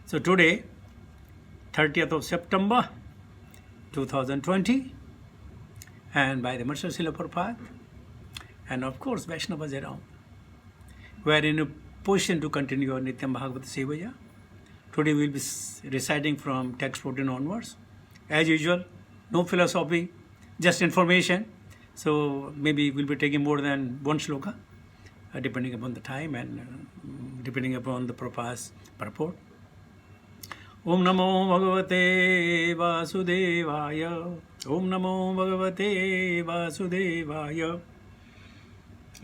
So today, 30th of September 2020, and by the Mercer Srila Prabhupada, and of course Vaishnavas around, we are in a position to continue our Nityam Bhagavata Sevaya. Today we will be reciting from text 14 onwards. As usual, no philosophy, just information. So maybe we'll be taking more than one shloka, depending upon the time and depending upon the Prabhupada's purport. Om Namo Bhagavate Vasudevaya. Om Namo Bhagavate Vasudevaya.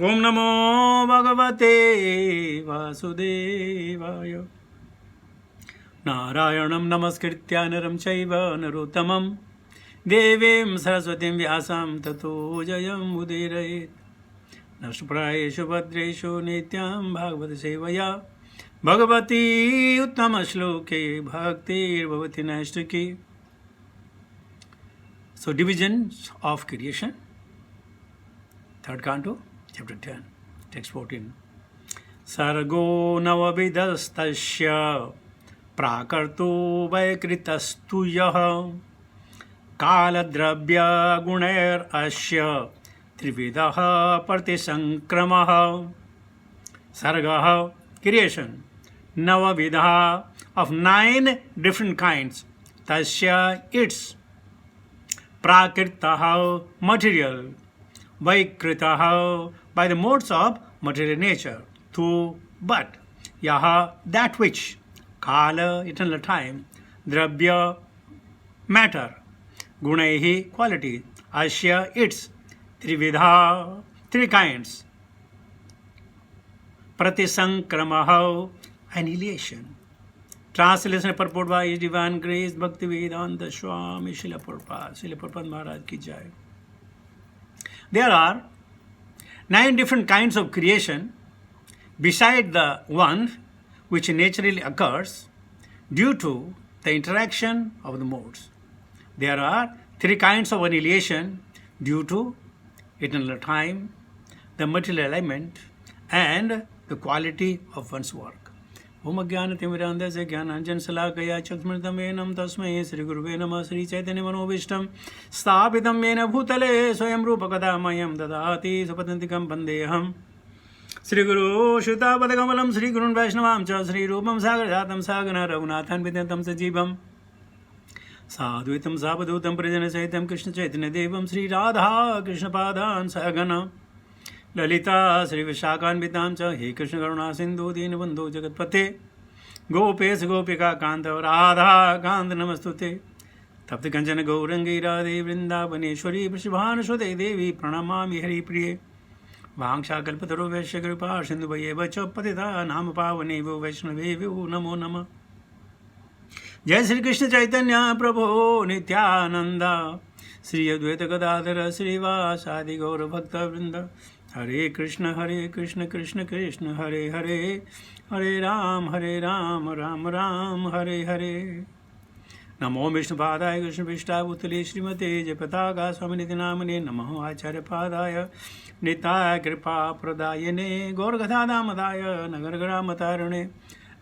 Om Namo Bhagavate Vasudevaya. Narayanam Namaskritya Naram Chaiva Narottamam Devim Saraswatim Vyasam Tato Jayam Udirayet. Nashprayeshu Bhadreshu Nityam Bhagavata Sevaya Bhagavati Uttama Shloke Bhaktir Bhavati Nashtaki. So, divisions of creation, third canto, chapter 10, text 14. Sargo Navavidastasya Prakarto Vaikritastu Yaha Kaladravya Gunair Asya Trividaha Partisankramaha. Sargaha, creation. Navavidha, of 9 different kinds. Tasya, its. Prakritaha, material. Vaikritaha, by the modes of material nature. Tu, but. Yaha, that which. Kala, eternal time. Dravya, matter. Gunaihi, quality. Asya, its. Trividha, 3 kinds. Pratisankramaha, annihilation. Translation and purport by His Divine Grace Bhaktivedanta Swami Srila Prabhupada. Srila Prabhupada Maharaj ki jai. There are 9 different kinds of creation beside the one which naturally occurs due to the interaction of the modes. There are 3 kinds of annihilation due to eternal time, the material element, and the quality of one's work. Om Ajnana Timirandasya Jnananjana Salakaya Chakshmritam Venam Tasmai Sri Guruve Namah Sri Chaitanya Manobishtam Sthapitam Yena Bhutale Swayam Rupakadamayam Dadati Supatantikam Bandeham Sri Guru Shutapadakamalam Sri Gurun Vaishnavam Cha Sri Rupam Sagarjatam Sagana Raghunathan Vidyantam Sajivam Sadhuitam Sabadutam Prijana Saitam Krishna Chaitanya Devam Sri Radha Krishna Padan Sagana Lalita Sri Vishakan Vitamcha He Krishna Karuna Sindhu Dinabandhu Jagatpate Gopes Gopika Kanta Radha Kanta Namastute Tapti Kanchana Gaurangi Radhe Vrindavaneshwari Prishibhana Shode Devi Pranamami Hari Priye Vangsha Kalpataru Vaishya Kripa Sindhu Vayeva Chapatita Nama Pavanevo Vaishnavevo Namo Nama Jai Sri Krishna Chaitanya Prabhu Nityananda Sri Advaita Gadadhara Sri Vasadi Gaura Bhakta Vrinda Hare Krishna Krishna Krishna Hare Hare Hare Ram Ram Ram Hare Hare Namo Vishnu Padaya Krishna Vishta Bhutale Srimate Japataga Swami Namane Namo Acharya Padaya Nitaya Kripa Pradayane Gaurgatha Damadaya Nagargara Matarane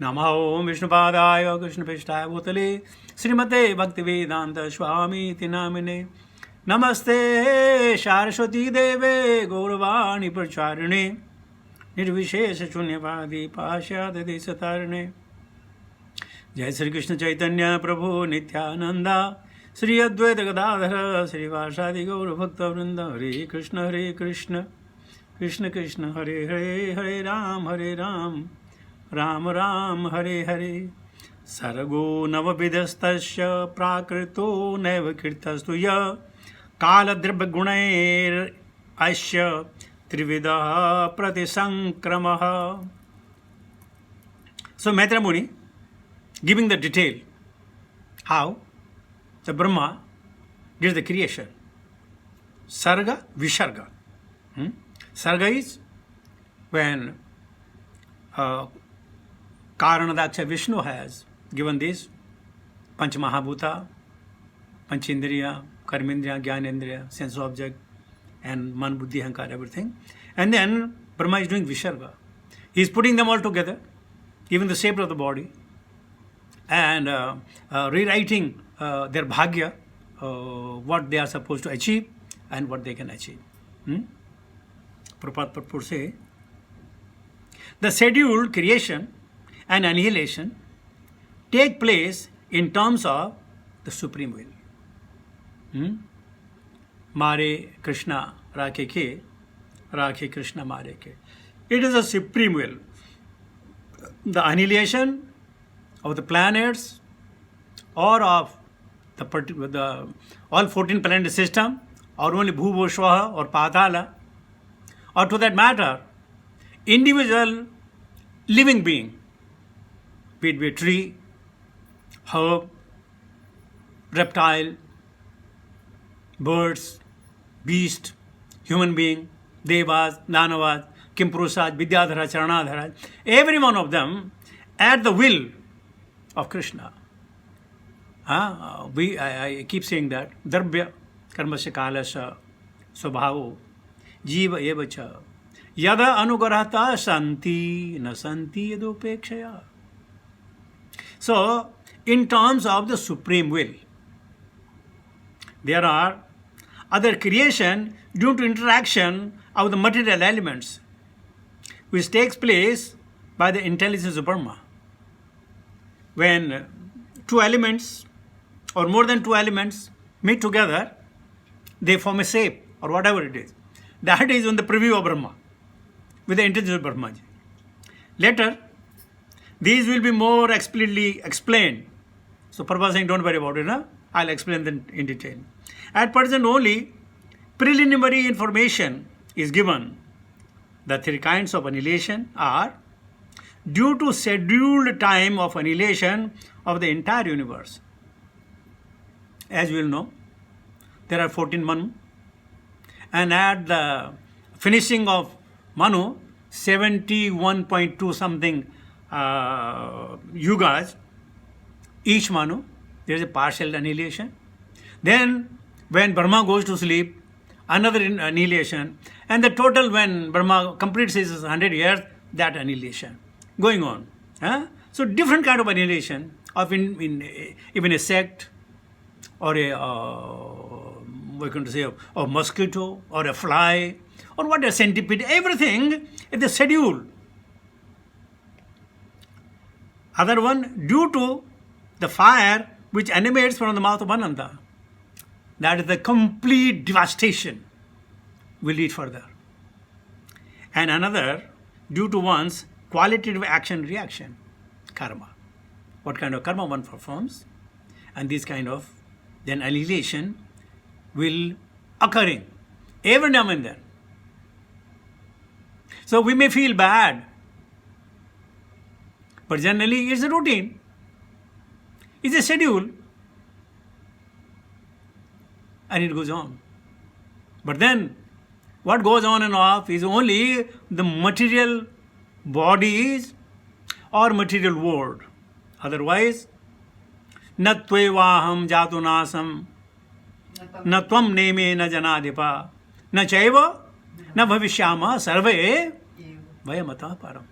Namo Vishnu Padaya Krishna Vishta Bhutale Srimate Bhaktivedanta Swami Namane Namaste Saraswati Deve Gauravani Pracharane Nirvishesha Shunyavadi Pashyadade Satarane Jai Sri Krishna Chaitanya Prabhu Nityananda Sri Advaita Gadadhara Sri Vasadi Gaura Bhakta Vrinda Hare Krishna Krishna Krishna Hare Hare Hare Ram Ram Ram Hare Hare Sargo Navavidastasya Prakrito Nevakirtastu Ya Kaladribha Gunair Asya Trividaha Pratisankramaha. So Maitreya Muni giving the detail how the Brahma did the creation. Sarga, Visharga. Sarga is when Karanadaksha Vishnu has given this Panch Mahabhuta, Panchindriya, Karmendriya, Jnanendriya, sense object, and Man, Buddhi, Hankar, everything. And then Brahma is doing Visharga. He is putting them all together, giving the shape of the body, and rewriting their bhagya, what they are supposed to achieve and what they can achieve. Prabhupada purport say, the scheduled creation and annihilation take place in terms of the supreme will. Mare Krishna Rakhe ke, Rakhe Krishna Mare ke. It is a supreme will. The annihilation of the planets or of the all 14 planet system, or only Bhuva, Shvaha or Patala, or to that matter, individual living being, be it a tree, herb, reptile, birds, beast, human being, devas, danavas, Kimpurusas, Vidyadhara, Charanadhara, every one of them at the will of Krishna. I keep saying that. Darbya karmasya kalasya swabhavo jiva eva cha yada anugrahata santi na santi yadopekshaya. So, in terms of the supreme will, there are other creation due to interaction of the material elements, which takes place by the intelligence of Brahma. When two elements or more than two elements meet together, they form a shape or whatever it is. That is on the preview of Brahma, with the intelligence of Brahma. Later, these will be more explicitly explained. So Prabhupada saying, don't worry about it, huh? I'll explain them in detail. At present only, preliminary information is given. The three kinds of annihilation are due to scheduled time of annihilation of the entire universe. As you will know, there are 14 Manu, and at the finishing of Manu, 71.2 something yugas, each Manu, there is a partial annihilation. Then, when Brahma goes to sleep, another annihilation, and the total when Brahma completes his 100 years, that annihilation going on. So, different kind of annihilation of even a sect or we're going to say a mosquito or a fly or what a centipede, everything is the schedule. Other one, due to the fire which emanates from the mouth of Ananta, that is the complete devastation will lead further. And another, due to one's qualitative action reaction, karma. What kind of karma one performs, and this kind of then annihilation will occurring every now and then. So we may feel bad, but generally it's a routine. It's a schedule. And it goes on. But then, what goes on and off is only the material bodies or material world. Otherwise, na tvevaham jatu nasam, na tvam neme na janadhipa, na chaiva, na bhavishyama sarve vayamata param.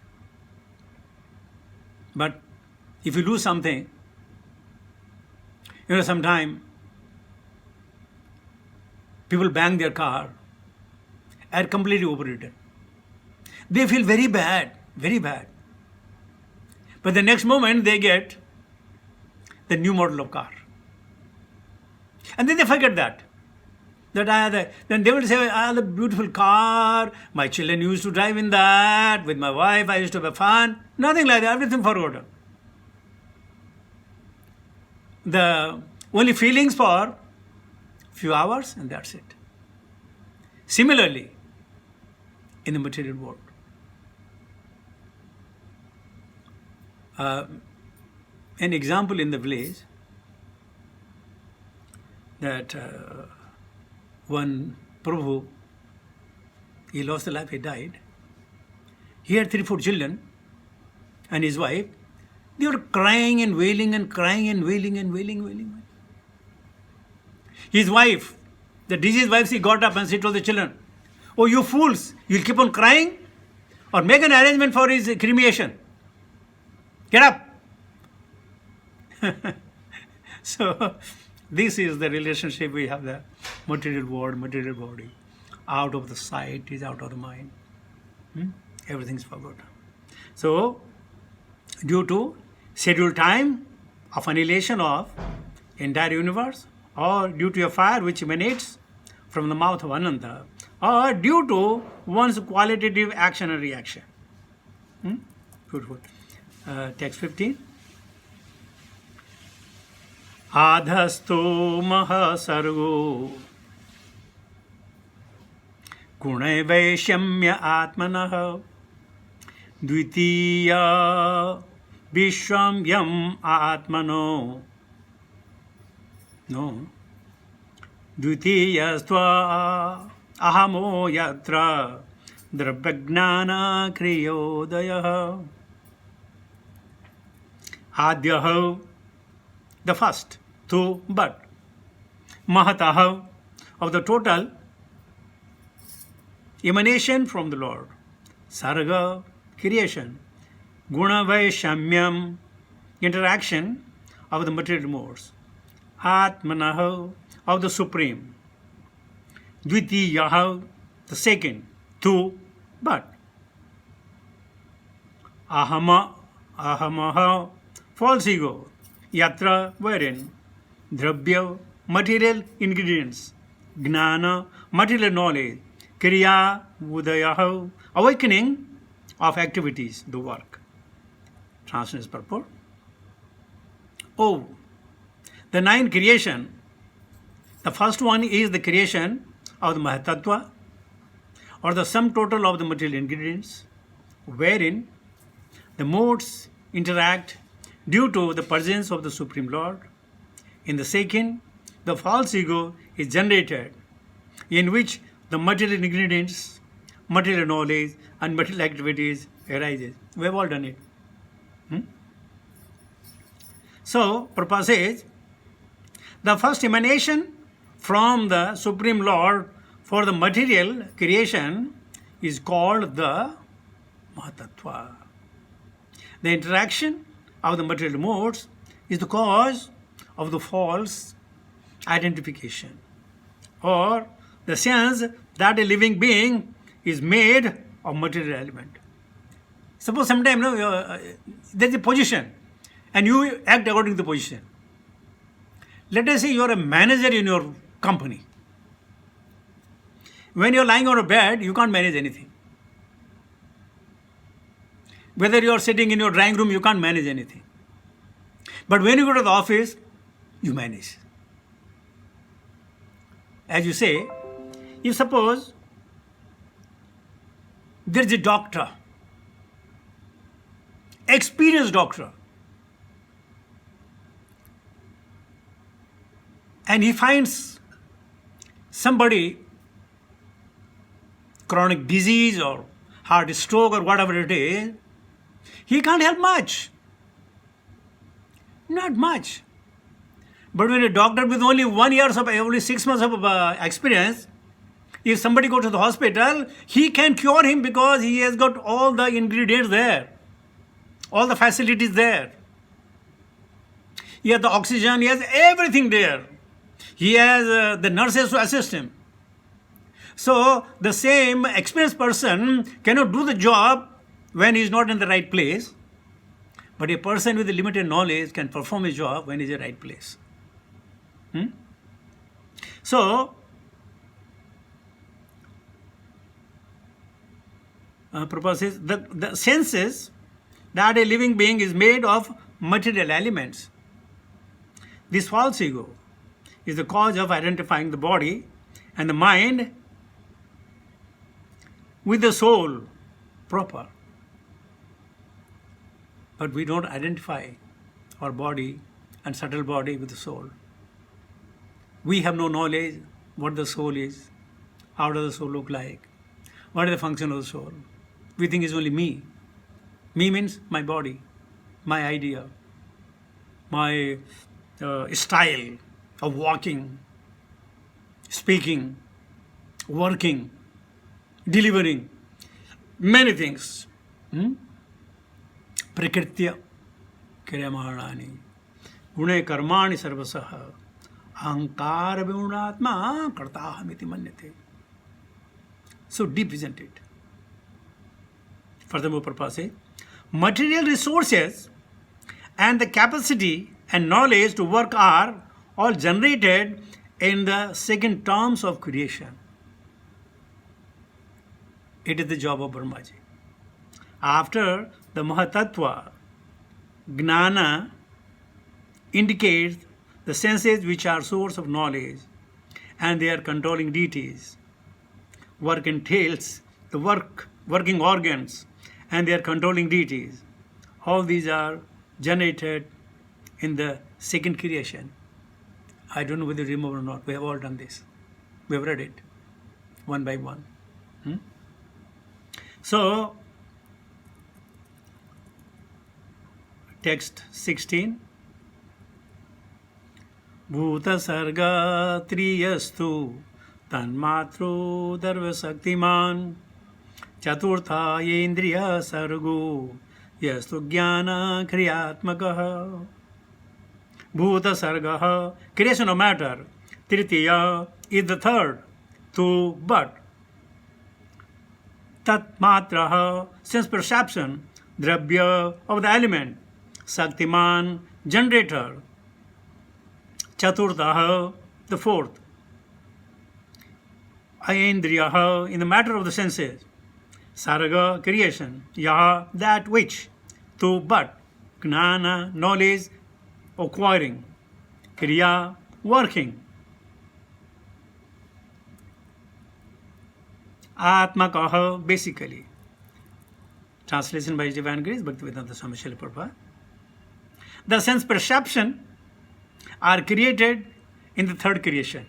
But if you lose something, sometime people bang their car, are completely overridden. They feel very bad, very bad. But the next moment they get the new model of car. And then they forget that. Then they will say, I have a beautiful car, my children used to drive in that, with my wife I used to have fun. Nothing like that, everything forgotten. The only feelings for few hours and that's it. Similarly, in the material world, an example in the village that one Prabhu, he lost the life, he died. He had 3-4 children and his wife. They were crying and wailing and crying and wailing and wailing. His wife, the deceased wife, she got up and she told the children, oh, you fools, you'll keep on crying or make an arrangement for his cremation. Get up. So this is the relationship we have, the material world, material body. Out of the sight is out of the mind. Everything is forgotten. So due to scheduled time of annihilation of entire universe, or due to a fire which emanates from the mouth of Ananta, or due to one's qualitative action and reaction. Beautiful. Text 15. Adhasto mahasargo gunai vaishamya atmanah dvitiya vishwam yam atmano no dvitiyastva ahamo yatra dravyajnana kriyodayah adyah, the first, tu, but, mahatah, of the total emanation from the Lord, sarga, creation, guna vaishamyam, interaction of the material modes, atmanah, of the supreme, dvitiyah, the second, tu, but, ahamah, false ego, yatra, wherein, dravya, material ingredients, gnana, material knowledge, kriya, udaya, awakening of activities, the work. Translation purport. Oh, the 9 creation. The first one is the creation of the Mahatattva, or the sum total of the material ingredients, wherein the modes interact due to the presence of the Supreme Lord. In the second, the false ego is generated, in which the material ingredients, material knowledge, and material activities arises. We have all done it. So, Prabhupada says, the first emanation from the Supreme Lord for the material creation is called the Mahatattva. The interaction of the material modes is the cause of the false identification, or the sense that a living being is made of material element. Suppose sometime there is a position and you act according to the position. Let us say you are a manager in your company. When you are lying on a bed, you can't manage anything. Whether you are sitting in your drawing room, you can't manage anything. But when you go to the office, you manage. As you say, if suppose there is a doctor, experienced doctor, and he finds somebody chronic disease or heart stroke or whatever it is, he can't help much. Not much. But when a doctor with only 1 year of, only 6 months of experience, if somebody goes to the hospital, he can cure him because he has got all the ingredients there, all the facilities there. He has the oxygen, he has everything there. He has the nurses to assist him. So the same experienced person cannot do the job when he is not in the right place. But a person with limited knowledge can perform his job when he is in the right place. So, Prabhupada says, the senses that a living being is made of material elements. This false ego is the cause of identifying the body and the mind with the soul proper. But we don't identify our body and subtle body with the soul. We have no knowledge what the soul is, how does the soul look like, what is the function of the soul. We think it's only me. Me means my body, my idea, my style of walking, speaking, working, delivering, many things. Prakritya Kriyamanani. गुणे कर्माणि सर्वशः अहंकार विमूढ़ात्मा कर्ताहमिति मन्यते. So deep, isn't it? Furthermore, Prabhupada says, material resources and the capacity and knowledge to work are all generated in the second terms of creation. It is the job of Brahmaji. After the Mahatattva, Gnana indicates the senses which are source of knowledge and their controlling deities. Work entails the working organs and their controlling deities. All these are generated in the second creation. I don't know whether you remember or not. We have all done this. We have read it one by one. So, text 16. Bhuta sarga triyastu tanmatro darva saktiman chaturtha yendriya sargo yastu jnana kriyatmakaha. Bhuta sarga, creation of matter. Tritiya is the third, to but. Tat matra, sense perception. Dravya, of the element. Saktiman, generator. Chaturtha, the fourth. Ayendriya, in the matter of the senses. Sarga, creation. Yaha, that which. To but. Gnana, knowledge, acquiring. Kriya, working. Atmakaha, basically. Translation by His Divine Grace, Bhaktivedanta Swami Srila Prabhupada. The sense perception are created in the third creation,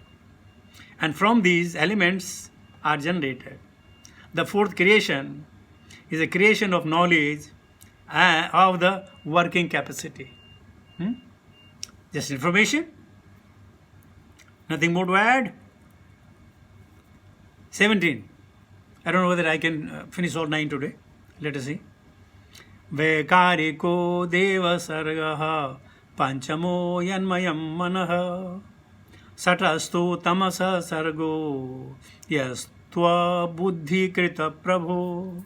and from these elements are generated. The fourth creation is a creation of knowledge of the working capacity. Just information, nothing more to add. 17. I don't know whether I can finish all 9 today. Let us see. Vekariko deva sargaha panchamo yanmayam manaha satastu tamasa sargo yastva buddhi krita prabhu.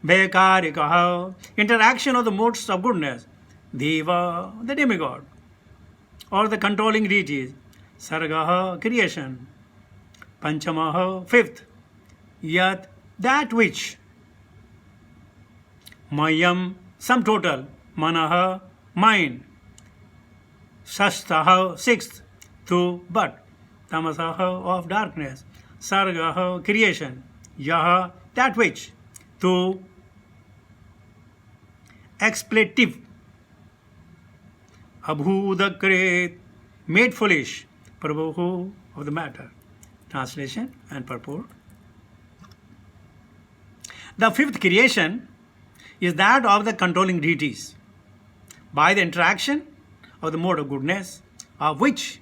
Vekarikaha, interaction of the modes of goodness. Deva, the demigod, or the controlling deities. Sargaha, creation. Panchamaha, fifth. Yat, that which. Mayam, sum total. Manaha, mind. Shastaha, sixth. To, but. Tamasaha, of darkness. Sargaha, creation. Yaha, that which. To, expletive. Abhudakret, made foolish. Prabhu, of the matter. Translation and purport. The fifth creation is that of the controlling deities by the interaction of the mode of goodness, of which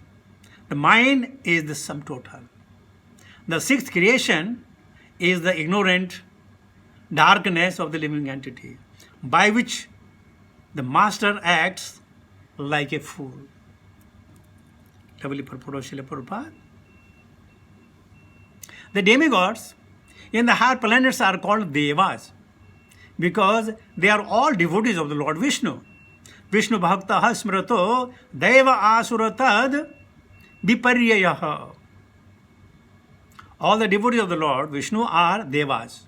the mind is the sum total. The sixth creation is the ignorant darkness of the living entity, by which the master acts like a fool. Lovely purport of Srila Prabhupada. The demigods in the higher planets are called Devas because they are all devotees of the Lord Vishnu. Vishnu Bhaktaha Smrato Deva Asuratad Viparyayaha. All the devotees of the Lord Vishnu are Devas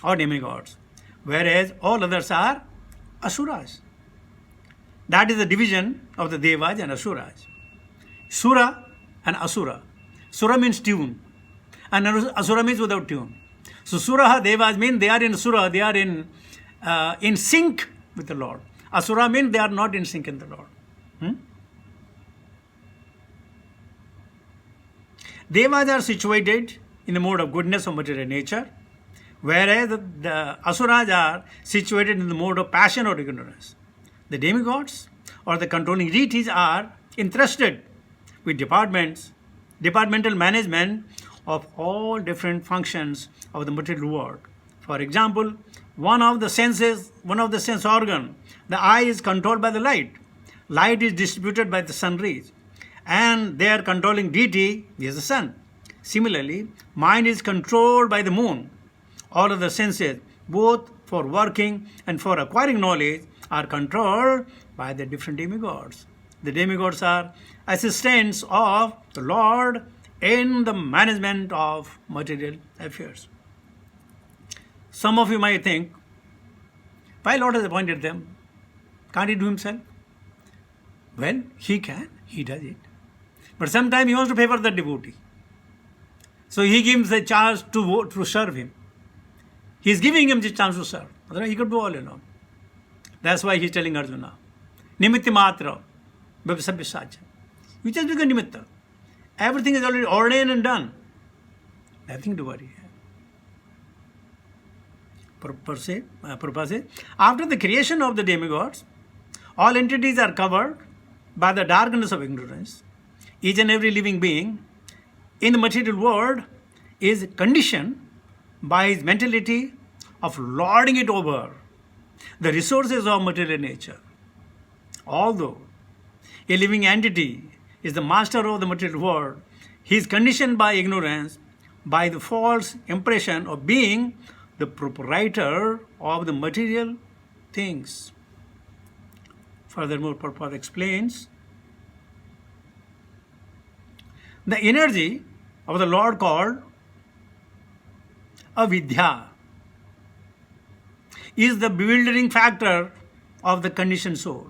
or demigods, whereas all others are Asuras. That is the division of the Devas and Asuras. Sura and Asura. Sura means tune, and Asura means without tune. So Suraha Devas mean they are in Sura, they are in sync with the Lord. Asura means they are not in sync in the Lord. Devas are situated in the mode of goodness of material nature, whereas the Asuras are situated in the mode of passion or ignorance. The demigods or the controlling deities are entrusted with departmental management of all different functions of the material world. For example, one of the sense organ, the eye, is controlled by the light. light is distributed by the sun rays, and their controlling deity is the sun. Similarly, mind is controlled by the moon. All of the senses, both for working and for acquiring knowledge, are controlled by the different demigods. The demigods are assistants of the Lord in the management of material affairs. Some of you might think, why Lord has appointed them? Can't he do himself? Well, he can, he does it. But sometimes he wants to favor the devotee. So he gives a chance to serve him. He is giving him the chance to serve. Otherwise he could do all alone. That's why he's telling Arjuna, Nimitti Matra, Sabyasacha. You just become Nimitta. Everything is already ordained and done. Nothing to worry. Prabhupada says, after the creation of the demigods, all entities are covered by the darkness of ignorance. Each and every living being in the material world is conditioned by his mentality of lording it over the resources of material nature. Although a living entity is the master of the material world, he is conditioned by ignorance, by the false impression of being the proprietor of the material things. Furthermore, Prabhupada explains, the energy of the Lord called avidya is the bewildering factor of the conditioned soul.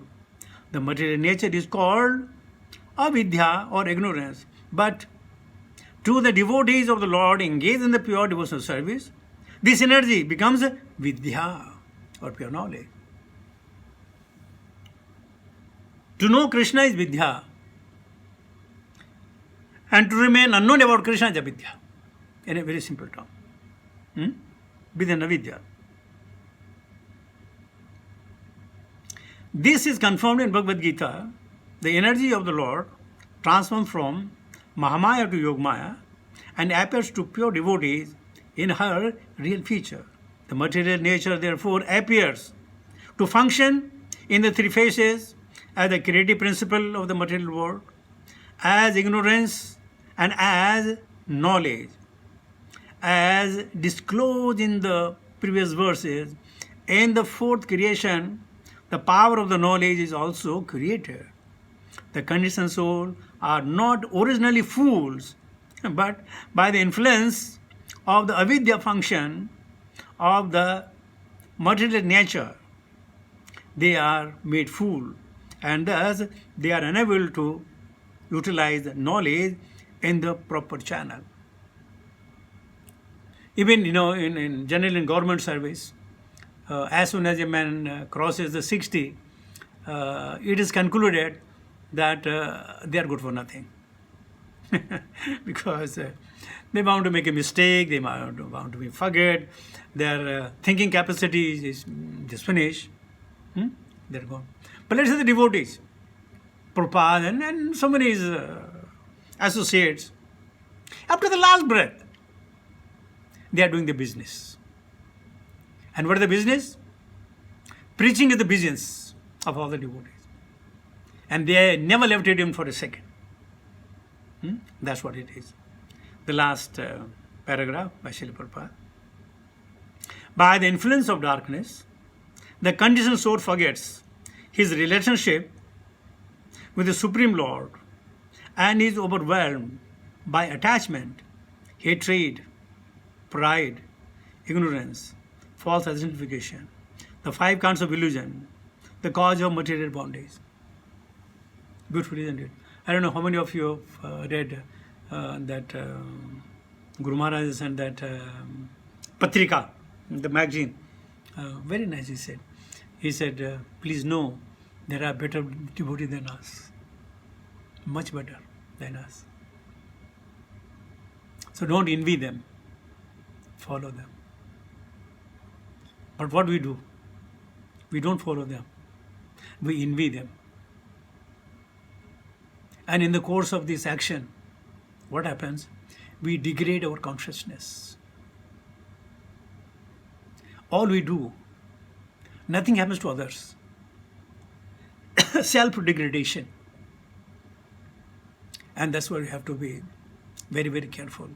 The material nature is called avidya or ignorance, but to the devotees of the Lord engaged in the pure devotional service, this energy becomes vidya or pure knowledge. To know Krishna is vidya, and to remain unknown about Krishna is avidya, in a very simple term. Vidya and avidya. This is confirmed in Bhagavad Gita. The energy of the Lord transforms from Mahamaya to Yogamaya and appears to pure devotees in her real feature. The material nature, therefore, appears to function in the three phases as the creative principle of the material world, as ignorance, and as knowledge. As disclosed in the previous verses, in the fourth creation, the power of the knowledge is also created. The conditioned soul are not originally fools, but by the influence of the avidya function of the material nature, they are made fool, and thus they are unable to utilize the knowledge in the proper channel. Even, in general in government service, as soon as a man crosses the 60, it is concluded that they are good for nothing. Because they want to make a mistake, they want to be forget, their thinking capacity is just finished. They're gone. But let's say the devotees, Prabhupada and so many associates, up to the last breath, they are doing the business. And what is the business? Preaching is the business of all the devotees. And they never left it for a second. That's what it is. The last paragraph by Srila Prabhupada. By the influence of darkness, the conditioned soul forgets his relationship with the Supreme Lord and is overwhelmed by attachment, hatred, pride, ignorance, false identification, the five kinds of illusion, the cause of material bondage. Beautiful, isn't it? I don't know how many of you have read that Guru Maharaj sent that Patrika, the magazine. Very nice, he said. He said, please know there are better devotees than us. Much better than us. So don't envy them. Follow them. But what we do? We don't follow them. We envy them. And in the course of this action, what happens? We degrade our consciousness. All we do, nothing happens to others. self-degradation. And that's why we have to be very, very careful.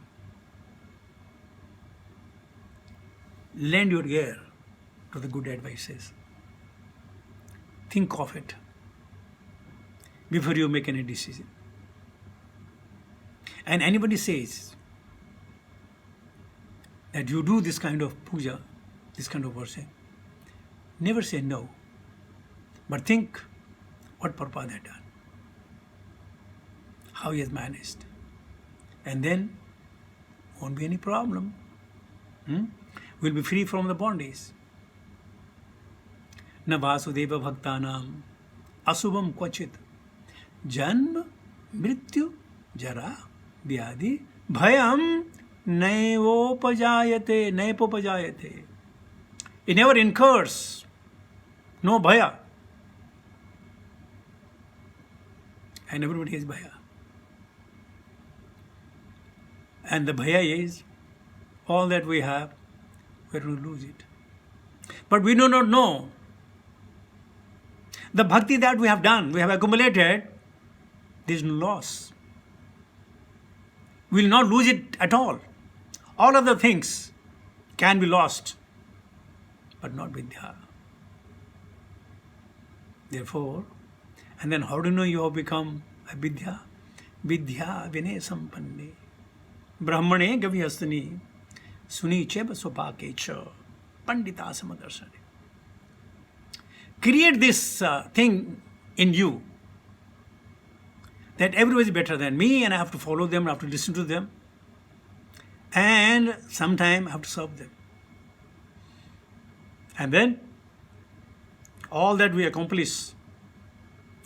Lend your ear to the good advices. Think of it before you make any decision. And anybody says that you do this kind of puja, this kind of worship, never say no, but think what Prabhupada had done, how he has managed, and then won't be any problem. We'll be free from the bondage. Na vasudeva bhaktanam asubham kvachit janma mrityu jara vyadi bhayam naipopajayate. It never incurs, no bhaya. And everybody has bhaya. And the bhaya is all that we have, we're going to lose it. But we do not know. The bhakti that we have done, we have accumulated, there is no loss. We will not lose it at all. All other things can be lost, but not Vidya. Therefore, and then how do you know you have become a Vidya? Vidya vinay sampanne brahmane gavyastani suni cheba sopake cha pandita samadarsane. Create this thing in you that everybody is better than me and I have to follow them, I have to listen to them, and sometime I have to serve them. And then all that we accomplish,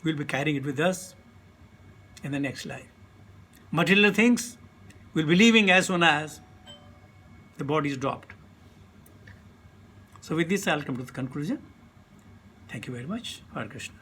we'll be carrying it with us in the next life. Material things we'll be leaving as soon as the body is dropped. So with this I'll come to the conclusion. Thank you very much. Hare Krishna.